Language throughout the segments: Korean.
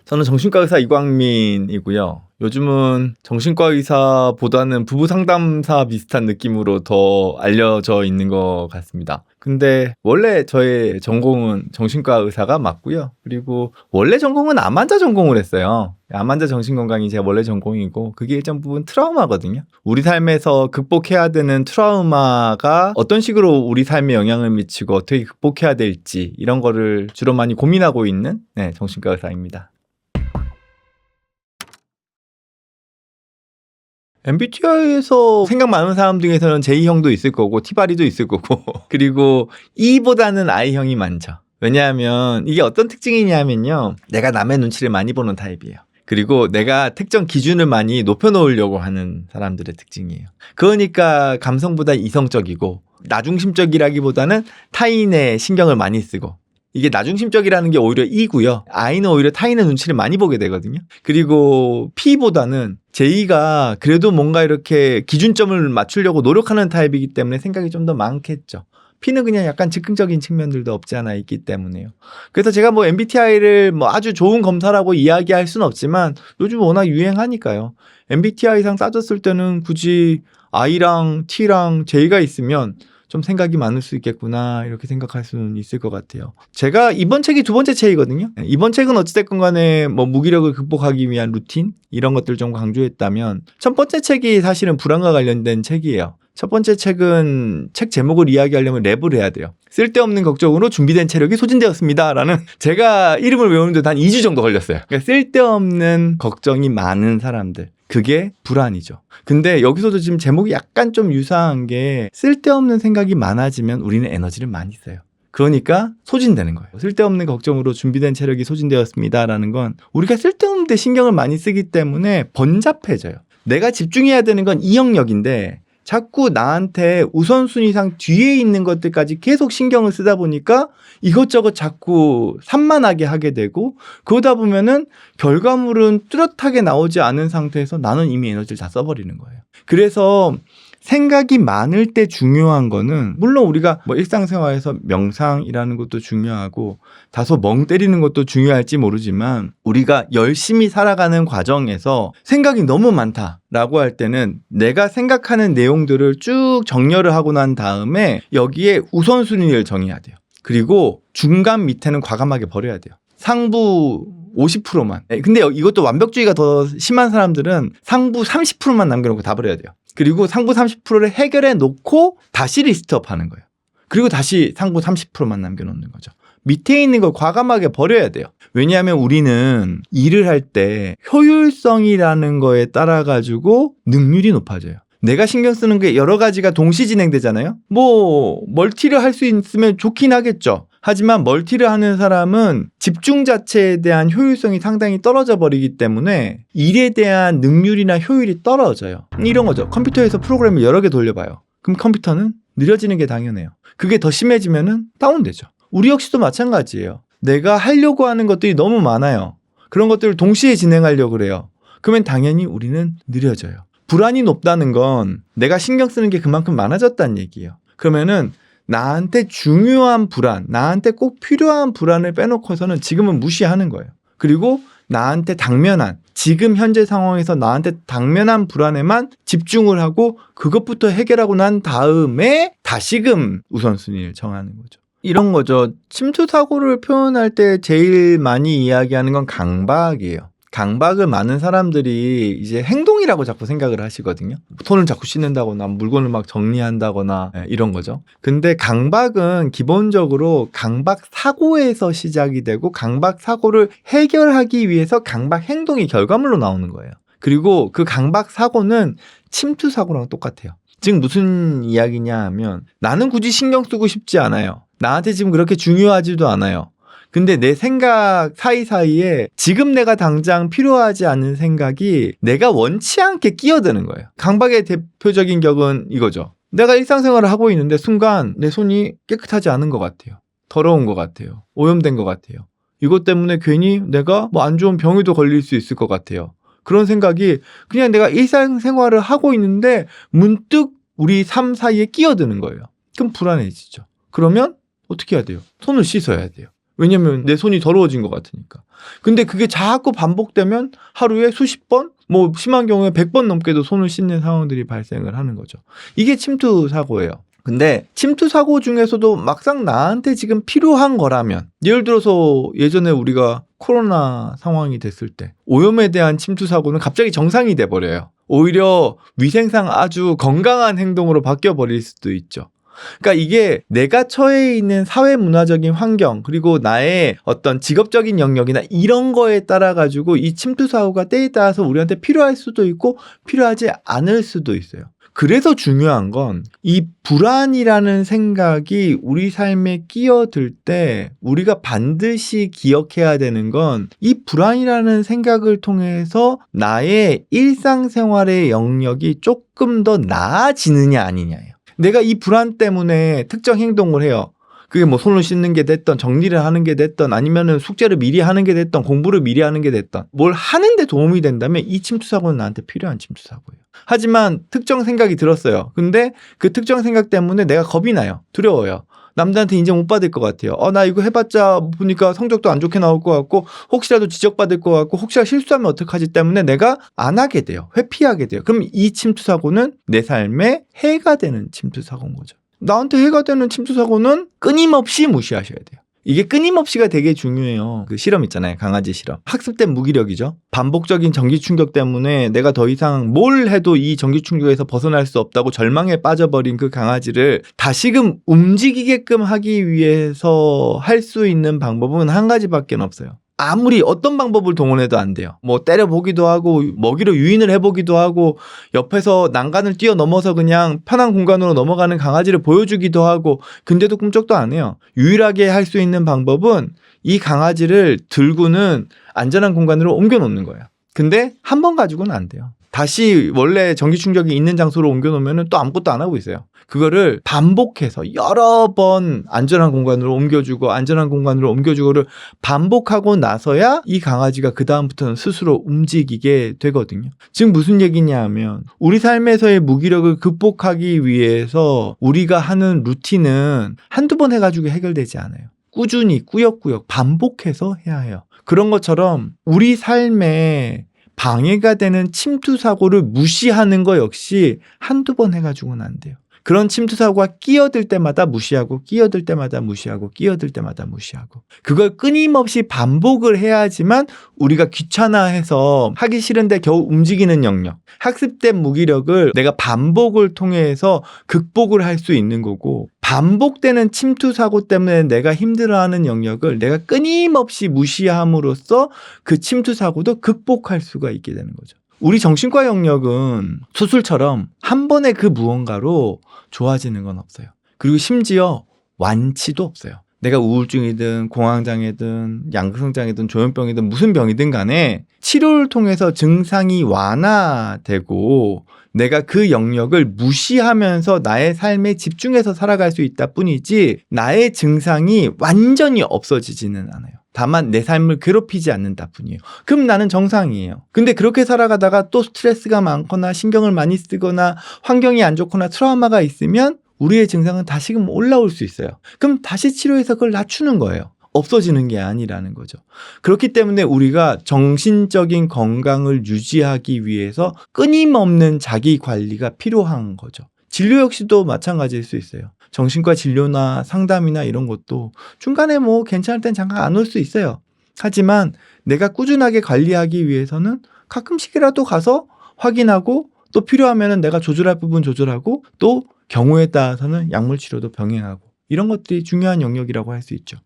저는 정신과 의사 이광민이고요. 요즘은 정신과 의사보다는 부부 상담사 비슷한 느낌으로 더 알려져 있는 것 같습니다. 근데 원래 저의 전공은 정신과 의사가 맞고요. 그리고 원래 전공은 암 환자 전공을 했어요. 암 환자 정신건강이 제 원래 전공이고 그게 일정 부분 트라우마거든요. 우리 삶에서 극복해야 되는 트라우마가 어떤 식으로 우리 삶에 영향을 미치고 어떻게 극복해야 될지 이런 거를 주로 많이 고민하고 있는 정신과 의사입니다. MBTI에서 생각 많은 사람 중에서는 J형도 있을 거고 T바리도 있을 거고 그리고 E보다는 I형이 많죠. 왜냐하면 이게 어떤 특징이냐면요. 내가 남의 눈치를 많이 보는 타입이에요. 그리고 내가 특정 기준을 많이 높여놓으려고 하는 사람들의 특징이에요. 그러니까 감성보다 이성적이고 나중심적이라기보다는 타인의 신경을 많이 쓰고 이게 나중심적이라는 게 오히려 E고요. I는 오히려 타인의 눈치를 많이 보게 되거든요. 그리고 P보다는 J가 그래도 뭔가 이렇게 기준점을 맞추려고 노력하는 타입이기 때문에 생각이 좀 더 많겠죠. P는 그냥 약간 즉흥적인 측면들도 없지 않아 있기 때문에요. 그래서 제가 뭐 MBTI를 뭐 아주 좋은 검사라고 이야기할 수는 없지만 요즘 워낙 유행하니까요. MBTI상 따졌을 때는 굳이 I랑 T랑 J가 있으면 좀 생각이 많을 수 있겠구나 이렇게 생각할 수는 있을 것 같아요. 제가 이번 책이 두 번째 책이거든요. 이번 책은 어찌됐건 간에 뭐 무기력을 극복하기 위한 루틴 이런 것들 좀 강조했다면 첫 번째 책이 사실은 불안과 관련된 책이에요. 첫 번째 책은 책 제목을 이야기하려면 랩을 해야 돼요. 쓸데없는 걱정으로 준비된 체력이 소진되었습니다. 라는 제가 이름을 외우는데 한 2주 정도 걸렸어요. 그러니까 쓸데없는 걱정이 많은 사람들. 그게 불안이죠. 근데 여기서도 지금 제목이 약간 좀 유사한 게 쓸데없는 생각이 많아지면 우리는 에너지를 많이 써요. 그러니까 소진되는 거예요. 쓸데없는 걱정으로 준비된 체력이 소진되었습니다라는 건 우리가 쓸데없는 데 신경을 많이 쓰기 때문에 번잡해져요. 내가 집중해야 되는 건 이 영역인데 자꾸 나한테 우선순위상 뒤에 있는 것들까지 계속 신경을 쓰다 보니까 이것저것 자꾸 산만하게 하게 되고 그러다 보면은 결과물은 뚜렷하게 나오지 않은 상태에서 나는 이미 에너지를 다 써버리는 거예요. 그래서 생각이 많을 때 중요한 거는 물론 우리가 뭐 일상생활에서 명상이라는 것도 중요하고 다소 멍 때리는 것도 중요할지 모르지만 우리가 열심히 살아가는 과정에서 생각이 너무 많다라고 할 때는 내가 생각하는 내용들을 쭉 정렬을 하고 난 다음에 여기에 우선순위를 정해야 돼요. 그리고 중간 밑에는 과감하게 버려야 돼요. 상부 50%만. 근데 이것도 완벽주의가 더 심한 사람들은 상부 30%만 남겨놓고 다 버려야 돼요. 그리고 상부 30%를 해결해 놓고 다시 리스트업 하는 거예요. 그리고 다시 상부 30%만 남겨놓는 거죠. 밑에 있는 걸 과감하게 버려야 돼요. 왜냐하면 우리는 일을 할 때 효율성이라는 거에 따라 가지고 능률이 높아져요. 내가 신경 쓰는 게 여러 가지가 동시 진행되잖아요. 뭐 멀티를 할 수 있으면 좋긴 하겠죠. 하지만 멀티를 하는 사람은 집중 자체에 대한 효율성이 상당히 떨어져 버리기 때문에 일에 대한 능률이나 효율이 떨어져요. 이런 거죠. 컴퓨터에서 프로그램을 여러 개 돌려봐요. 그럼 컴퓨터는 느려지는 게 당연해요. 그게 더 심해지면은 다운되죠. 우리 역시도 마찬가지예요. 내가 하려고 하는 것들이 너무 많아요. 그런 것들을 동시에 진행하려고 그래요. 그러면 당연히 우리는 느려져요. 불안이 높다는 건 내가 신경 쓰는 게 그만큼 많아졌다는 얘기예요. 그러면은 나한테 중요한 불안, 나한테 꼭 필요한 불안을 빼놓고서는 지금은 무시하는 거예요. 그리고 나한테 당면한, 지금 현재 상황에서 나한테 당면한 불안에만 집중을 하고 그것부터 해결하고 난 다음에 다시금 우선순위를 정하는 거죠. 이런 거죠. 침투 사고를 표현할 때 제일 많이 이야기하는 건 강박이에요. 강박을 많은 사람들이 이제 행동이라고 자꾸 생각을 하시거든요. 손을 자꾸 씻는다거나 물건을 막 정리한다거나 이런 거죠. 근데 강박은 기본적으로 강박 사고에서 시작이 되고 강박 사고를 해결하기 위해서 강박 행동이 결과물로 나오는 거예요. 그리고 그 강박 사고는 침투 사고랑 똑같아요. 즉 무슨 이야기냐 하면 나는 굳이 신경 쓰고 싶지 않아요. 나한테 지금 그렇게 중요하지도 않아요. 근데 내 생각 사이사이에 지금 내가 당장 필요하지 않은 생각이 내가 원치 않게 끼어드는 거예요. 강박의 대표적인 격은 이거죠. 내가 일상생활을 하고 있는데 순간 내 손이 깨끗하지 않은 것 같아요. 더러운 것 같아요. 오염된 것 같아요. 이것 때문에 괜히 내가 뭐 안 좋은 병에도 걸릴 수 있을 것 같아요. 그런 생각이 그냥 내가 일상생활을 하고 있는데 문득 우리 삶 사이에 끼어드는 거예요. 그럼 불안해지죠. 그러면 어떻게 해야 돼요? 손을 씻어야 돼요. 왜냐면 내 손이 더러워진 것 같으니까. 근데 그게 자꾸 반복되면 하루에 수십 번, 뭐 심한 경우에 100번 넘게도 손을 씻는 상황들이 발생을 하는 거죠. 이게 침투 사고예요. 근데 침투 사고 중에서도 막상 나한테 지금 필요한 거라면, 예를 들어서 예전에 우리가 코로나 상황이 됐을 때 오염에 대한 침투 사고는 갑자기 정상이 돼버려요. 오히려 위생상 아주 건강한 행동으로 바뀌어버릴 수도 있죠. 그러니까 이게 내가 처해 있는 사회 문화적인 환경, 그리고 나의 어떤 직업적인 영역이나 이런 거에 따라 가지고 이 침투 사고가 때에 따라서 우리한테 필요할 수도 있고 필요하지 않을 수도 있어요. 그래서 중요한 건 이 불안이라는 생각이 우리 삶에 끼어들 때 우리가 반드시 기억해야 되는 건 이 불안이라는 생각을 통해서 나의 일상생활의 영역이 조금 더 나아지느냐 아니냐예요. 내가 이 불안 때문에 특정 행동을 해요. 그게 뭐 손을 씻는 게 됐던, 정리를 하는 게 됐던, 아니면은 숙제를 미리 하는 게 됐던, 공부를 미리 하는 게 됐던, 뭘 하는데 도움이 된다면 이 침투 사고는 나한테 필요한 침투 사고예요. 하지만 특정 생각이 들었어요. 근데 그 특정 생각 때문에 내가 겁이 나요. 두려워요. 남들한테 인정 못 받을 것 같아요. 나 이거 해봤자 보니까 성적도 안 좋게 나올 것 같고, 혹시라도 지적받을 것 같고, 혹시나 실수하면 어떡하지 때문에 내가 안 하게 돼요. 회피하게 돼요. 그럼 이 침투 사고는 내 삶에 해가 되는 침투 사고인 거죠. 나한테 해가 되는 침투 사고는 끊임없이 무시하셔야 돼요. 이게 끊임없이가 되게 중요해요. 그 실험 있잖아요. 강아지 실험. 학습된 무기력이죠. 반복적인 전기 충격 때문에 내가 더 이상 뭘 해도 이 전기 충격에서 벗어날 수 없다고 절망에 빠져버린 그 강아지를 다시금 움직이게끔 하기 위해서 할 수 있는 방법은 한 가지밖에 없어요. 아무리 어떤 방법을 동원해도 안 돼요. 뭐 때려보기도 하고 먹이로 유인을 해보기도 하고 옆에서 난간을 뛰어넘어서 그냥 편한 공간으로 넘어가는 강아지를 보여주기도 하고, 근데도 꿈쩍도 안 해요. 유일하게 할 수 있는 방법은 이 강아지를 들고는 안전한 공간으로 옮겨놓는 거예요. 근데 한 번 가지고는 안 돼요. 다시 원래 전기 충격이 있는 장소로 옮겨놓으면 또 아무것도 안 하고 있어요. 그거를 반복해서 여러 번 안전한 공간으로 옮겨주고 안전한 공간으로 옮겨주고를 반복하고 나서야 이 강아지가 그 다음부터는 스스로 움직이게 되거든요. 지금 무슨 얘기냐 하면 우리 삶에서의 무기력을 극복하기 위해서 우리가 하는 루틴은 한두 번 해가지고 해결되지 않아요. 꾸준히 꾸역꾸역 반복해서 해야 해요. 그런 것처럼 우리 삶에 방해가 되는 침투 사고를 무시하는 거 역시 한두 번 해가지고는 안 돼요. 그런 침투 사고가 끼어들 때마다 무시하고 끼어들 때마다 무시하고 끼어들 때마다 무시하고, 그걸 끊임없이 반복을 해야지만 우리가 귀찮아해서 하기 싫은데 겨우 움직이는 영역, 학습된 무기력을 내가 반복을 통해서 극복을 할 수 있는 거고, 반복되는 침투 사고 때문에 내가 힘들어하는 영역을 내가 끊임없이 무시함으로써 그 침투 사고도 극복할 수가 있게 되는 거죠. 우리 정신과 영역은 수술처럼 한 번에 그 무언가로 좋아지는 건 없어요. 그리고 심지어 완치도 없어요. 내가 우울증이든 공황장애든 양극성장애든 조현병이든 무슨 병이든 간에 치료를 통해서 증상이 완화되고 내가 그 영역을 무시하면서 나의 삶에 집중해서 살아갈 수 있다 뿐이지 나의 증상이 완전히 없어지지는 않아요. 다만 내 삶을 괴롭히지 않는다 뿐이에요. 그럼 나는 정상이에요. 근데 그렇게 살아가다가 또 스트레스가 많거나 신경을 많이 쓰거나 환경이 안 좋거나 트라우마가 있으면 우리의 증상은 다시금 올라올 수 있어요. 그럼 다시 치료해서 그걸 낮추는 거예요. 없어지는 게 아니라는 거죠. 그렇기 때문에 우리가 정신적인 건강을 유지하기 위해서 끊임없는 자기 관리가 필요한 거죠. 진료 역시도 마찬가지일 수 있어요. 정신과 진료나 상담이나 이런 것도 중간에 뭐 괜찮을 땐 잠깐 안 올 수 있어요. 하지만 내가 꾸준하게 관리하기 위해서는 가끔씩이라도 가서 확인하고, 또 필요하면 내가 조절할 부분 조절하고, 또 경우에 따라서는 약물 치료도 병행하고, 이런 것들이 중요한 영역이라고 할 수 있죠.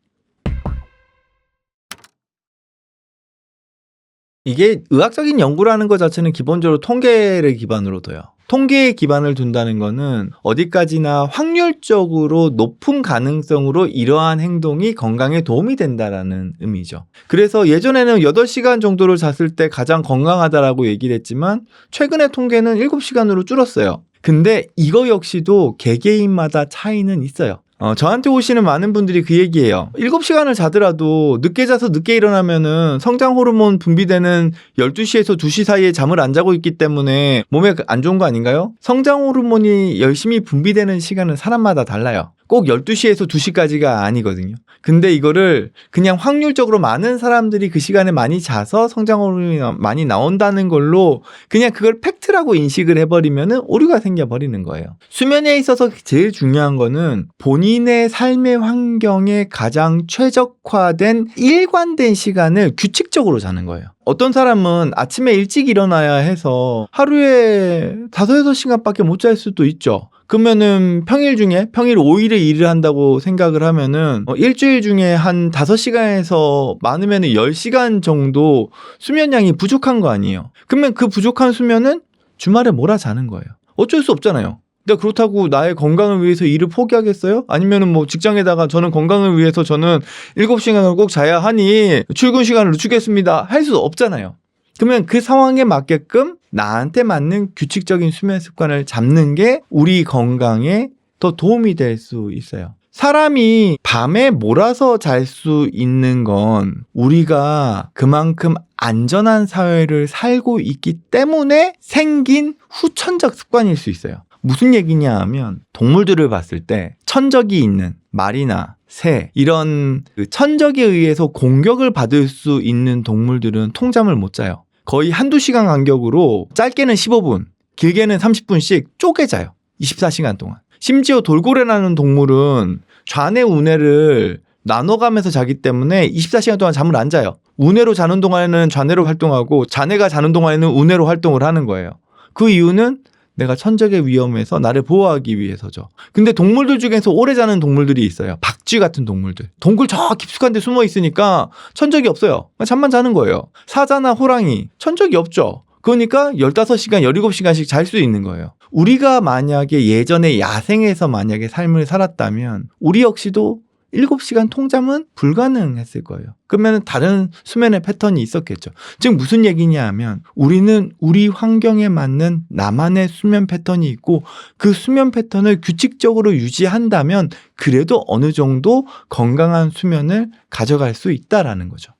이게 의학적인 연구라는 것 자체는 기본적으로 통계를 기반으로 둬요. 통계에 기반을 둔다는 거는 어디까지나 확률적으로 높은 가능성으로 이러한 행동이 건강에 도움이 된다라는 의미죠. 그래서 예전에는 8시간 정도를 잤을 때 가장 건강하다라고 얘기를 했지만 최근에 통계는 7시간으로 줄었어요. 근데 이거 역시도 개개인마다 차이는 있어요. 저한테 오시는 많은 분들이 그 얘기예요. 7시간을 자더라도 늦게 자서 늦게 일어나면은 성장 호르몬 분비되는 12시에서 2시 사이에 잠을 안 자고 있기 때문에 몸에 안 좋은 거 아닌가요? 성장 호르몬이 열심히 분비되는 시간은 사람마다 달라요. 꼭 12시에서 2시까지가 아니거든요. 근데 이거를 그냥 확률적으로 많은 사람들이 그 시간에 많이 자서 성장 호르몬이 많이 나온다는 걸로 그냥 그걸 팩트라고 인식을 해버리면은 오류가 생겨버리는 거예요. 수면에 있어서 제일 중요한 거는 본인의 삶의 환경에 가장 최적화된 일관된 시간을 규칙적으로 자는 거예요. 어떤 사람은 아침에 일찍 일어나야 해서 하루에 5-6시간밖에 못 잘 수도 있죠. 그러면은 평일 5일에 일을 한다고 생각을 하면은 일주일 중에 한 5시간에서 많으면 10시간 정도 수면량이 부족한 거 아니에요. 그러면 그 부족한 수면은 주말에 몰아자는 거예요. 어쩔 수 없잖아요. 근데 그렇다고 나의 건강을 위해서 일을 포기하겠어요? 아니면은 뭐 직장에다가 저는 건강을 위해서 저는 7시간을 꼭 자야 하니 출근 시간을 늦추겠습니다. 할 수 없잖아요. 그러면 그 상황에 맞게끔 나한테 맞는 규칙적인 수면 습관을 잡는 게 우리 건강에 더 도움이 될 수 있어요. 사람이 밤에 몰아서 잘 수 있는 건 우리가 그만큼 안전한 사회를 살고 있기 때문에 생긴 후천적 습관일 수 있어요. 무슨 얘기냐 하면 동물들을 봤을 때 천적이 있는 말이나 새 이런 천적에 의해서 공격을 받을 수 있는 동물들은 통잠을 못 자요. 거의 1-2시간 간격으로 짧게는 15분, 길게는 30분씩 쪼개 자요. 24시간 동안. 심지어 돌고래라는 동물은 좌뇌 우뇌를 나눠가면서 자기 때문에 24시간 동안 잠을 안 자요. 우뇌로 자는 동안에는 좌뇌로 활동하고 좌뇌가 자는 동안에는 우뇌로 활동을 하는 거예요. 그 이유는 내가 천적의 위험에서 나를 보호하기 위해서죠. 근데 동물들 중에서 오래 자는 동물들이 있어요. 박쥐 같은 동물들. 동굴 저 깊숙한 데 숨어 있으니까 천적이 없어요. 잠만 자는 거예요. 사자나 호랑이 천적이 없죠. 그러니까 15시간, 17시간씩 잘 수 있는 거예요. 우리가 만약에 예전에 야생에서 만약에 삶을 살았다면 우리 역시도 7시간 통잠은 불가능했을 거예요. 그러면 다른 수면의 패턴이 있었겠죠. 즉 무슨 얘기냐 하면 우리는 우리 환경에 맞는 나만의 수면 패턴이 있고 그 수면 패턴을 규칙적으로 유지한다면 그래도 어느 정도 건강한 수면을 가져갈 수 있다라는 거죠.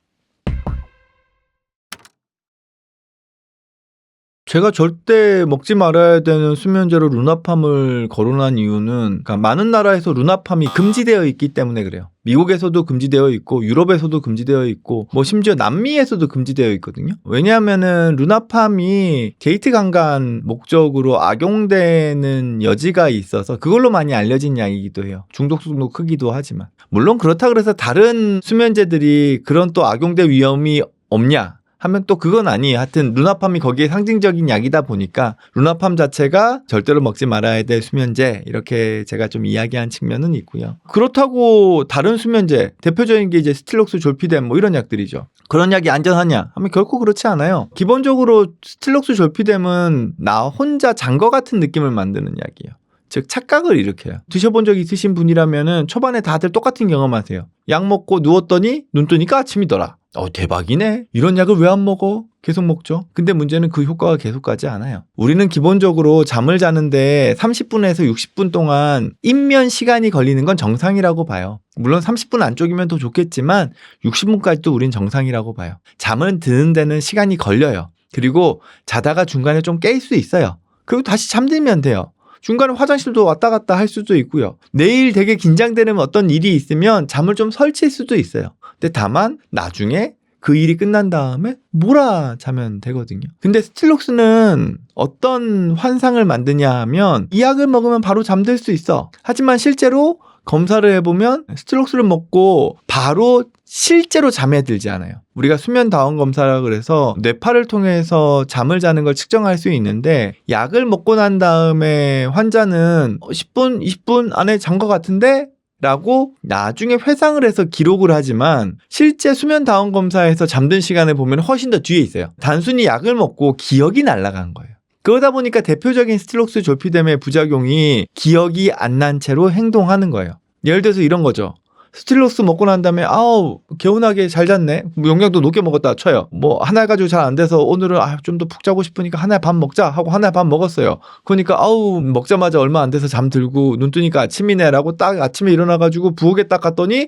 제가 절대 먹지 말아야 되는 수면제로 루나팜을 거론한 이유는 그러니까 많은 나라에서 루나팜이 금지되어 있기 때문에 그래요. 미국에서도 금지되어 있고 유럽에서도 금지되어 있고 뭐 심지어 남미에서도 금지되어 있거든요. 왜냐하면은 루나팜이 데이트 강간 목적으로 악용되는 여지가 있어서 그걸로 많이 알려진 약이기도 해요. 중독성도 크기도 하지만 물론 그렇다 그래서 다른 수면제들이 그런 또 악용될 위험이 없냐 하면 또 그건 아니에요. 하여튼 루나팜이 거기에 상징적인 약이다 보니까 루나팜 자체가 절대로 먹지 말아야 될 수면제 이렇게 제가 좀 이야기한 측면은 있고요. 그렇다고 다른 수면제 대표적인 게 이제 스틸록스 졸피뎀 뭐 이런 약들이죠. 그런 약이 안전하냐 하면 결코 그렇지 않아요. 기본적으로 스틸록스 졸피뎀은 나 혼자 잔 거 같은 느낌을 만드는 약이에요. 즉 착각을 일으켜요. 드셔본 적 있으신 분이라면은 초반에 다들 똑같은 경험하세요. 약 먹고 누웠더니 눈 뜨니까 아침이더라. 대박이네. 이런 약을 왜 안 먹어? 계속 먹죠. 근데 문제는 그 효과가 계속 가지 않아요. 우리는 기본적으로 잠을 자는데 30분에서 60분 동안 입면 시간이 걸리는 건 정상이라고 봐요. 물론 30분 안쪽이면 더 좋겠지만 60분까지도 우린 정상이라고 봐요. 잠을 드는 데는 시간이 걸려요. 그리고 자다가 중간에 좀 깰 수 있어요. 그리고 다시 잠들면 돼요. 중간에 화장실도 왔다 갔다 할 수도 있고요. 내일 되게 긴장되는 어떤 일이 있으면 잠을 좀 설칠 수도 있어요. 근데 다만 나중에 그 일이 끝난 다음에 몰아자면 되거든요. 근데 스틸록스는 어떤 환상을 만드냐 하면 이 약을 먹으면 바로 잠들 수 있어. 하지만 실제로 검사를 해보면 스틸록스를 먹고 바로 실제로 잠에 들지 않아요. 우리가 수면 다원 검사라 그래서 뇌파를 통해서 잠을 자는 걸 측정할 수 있는데 약을 먹고 난 다음에 환자는 10분, 20분 안에 잔 것 같은데? 라고 나중에 회상을 해서 기록을 하지만 실제 수면 다원 검사에서 잠든 시간을 보면 훨씬 더 뒤에 있어요. 단순히 약을 먹고 기억이 날아간 거예요. 그러다 보니까 대표적인 스틸록스 졸피뎀의 부작용이 기억이 안 난 채로 행동하는 거예요. 예를 들어서 이런 거죠. 스틸록스 먹고 난 다음에 개운하게 잘 잤네. 영양도 높게 먹었다 쳐요. 뭐 하나 가지고 잘 안 돼서 오늘은 좀 더 푹 자고 싶으니까 하나에 밥 먹자 하고 하나에 밥 먹었어요. 그러니까 먹자마자 얼마 안 돼서 잠들고 눈 뜨니까 아침이네라고 딱 아침에 일어나가지고 부엌에 딱 갔더니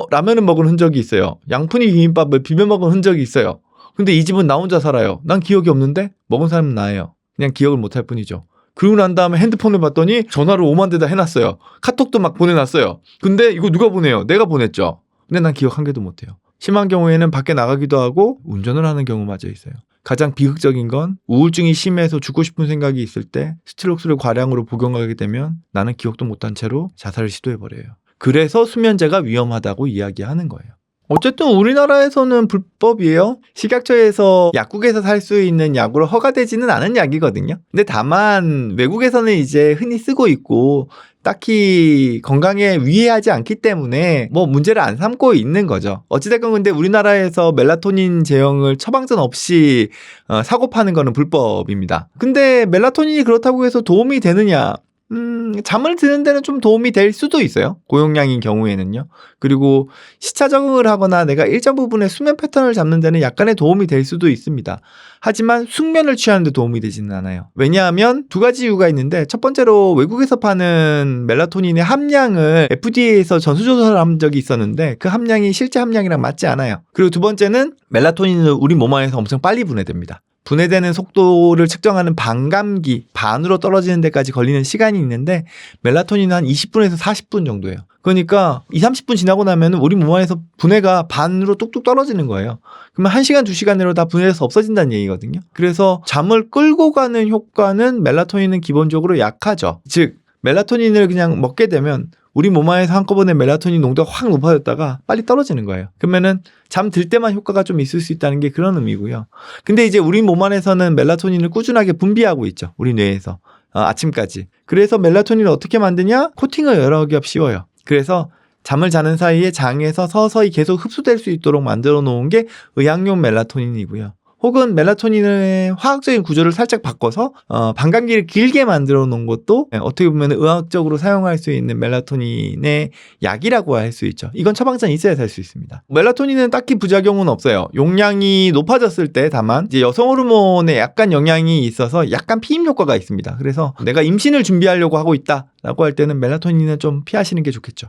라면을 먹은 흔적이 있어요. 양푼이 비빔밥을 비벼 먹은 흔적이 있어요. 근데 이 집은 나 혼자 살아요. 난 기억이 없는데 먹은 사람은 나예요. 그냥 기억을 못할 뿐이죠. 그러고 난 다음에 핸드폰을 봤더니 전화를 5만 대다 해놨어요. 카톡도 막 보내놨어요. 근데 이거 누가 보내요? 내가 보냈죠. 근데 난 기억 한 개도 못해요. 심한 경우에는 밖에 나가기도 하고 운전을 하는 경우마저 있어요. 가장 비극적인 건 우울증이 심해서 죽고 싶은 생각이 있을 때 스틸록스를 과량으로 복용하게 되면 나는 기억도 못한 채로 자살을 시도해버려요. 그래서 수면제가 위험하다고 이야기하는 거예요. 어쨌든 우리나라에서는 불법이에요. 식약처에서 약국에서 살 수 있는 약으로 허가되지는 않은 약이거든요. 근데 다만 외국에서는 이제 흔히 쓰고 있고 딱히 건강에 위해하지 않기 때문에 뭐 문제를 안 삼고 있는 거죠. 어찌됐건 근데 우리나라에서 멜라토닌 제형을 처방전 없이 사고 파는 거는 불법입니다. 근데 멜라토닌이 그렇다고 해서 도움이 되느냐? 잠을 드는 데는 좀 도움이 될 수도 있어요. 고용량인 경우에는요. 그리고 시차 적응을 하거나 내가 일정 부분의 수면 패턴을 잡는 데는 약간의 도움이 될 수도 있습니다. 하지만 숙면을 취하는 데 도움이 되지는 않아요. 왜냐하면 두 가지 이유가 있는데 첫 번째로 외국에서 파는 멜라토닌의 함량을 FDA에서 전수조사를 한 적이 있었는데 그 함량이 실제 함량이랑 맞지 않아요. 그리고 두 번째는 멜라토닌은 우리 몸 안에서 엄청 빨리 분해됩니다. 분해되는 속도를 측정하는 반감기, 반으로 떨어지는 데까지 걸리는 시간이 있는데 멜라토닌은 한 20분에서 40분 정도예요. 그러니까 20-30분 지나고 나면 우리 몸 안에서 분해가 반으로 뚝뚝 떨어지는 거예요. 그러면 1시간, 2시간 내로 다 분해해서 없어진다는 얘기거든요. 그래서 잠을 끌고 가는 효과는 멜라토닌은 기본적으로 약하죠. 즉 멜라토닌을 그냥 먹게 되면 우리 몸 안에서 한꺼번에 멜라토닌 농도가 확 높아졌다가 빨리 떨어지는 거예요. 그러면은 잠 들 때만 효과가 좀 있을 수 있다는 게 그런 의미고요. 근데 이제 우리 몸 안에서는 멜라토닌을 꾸준하게 분비하고 있죠. 우리 뇌에서. 아침까지. 그래서 멜라토닌을 어떻게 만드냐? 코팅을 여러 겹 씌워요. 그래서 잠을 자는 사이에 장에서 서서히 계속 흡수될 수 있도록 만들어 놓은 게 의학용 멜라토닌이고요. 혹은 멜라토닌의 화학적인 구조를 살짝 바꿔서 반감기를 길게 만들어 놓은 것도 어떻게 보면 의학적으로 사용할 수 있는 멜라토닌의 약이라고 할 수 있죠. 이건 처방전이 있어야 살 수 있습니다. 멜라토닌은 딱히 부작용은 없어요. 용량이 높아졌을 때 다만 이제 여성 호르몬에 약간 영향이 있어서 약간 피임 효과가 있습니다. 그래서 내가 임신을 준비하려고 하고 있다라고 할 때는 멜라토닌은 좀 피하시는 게 좋겠죠.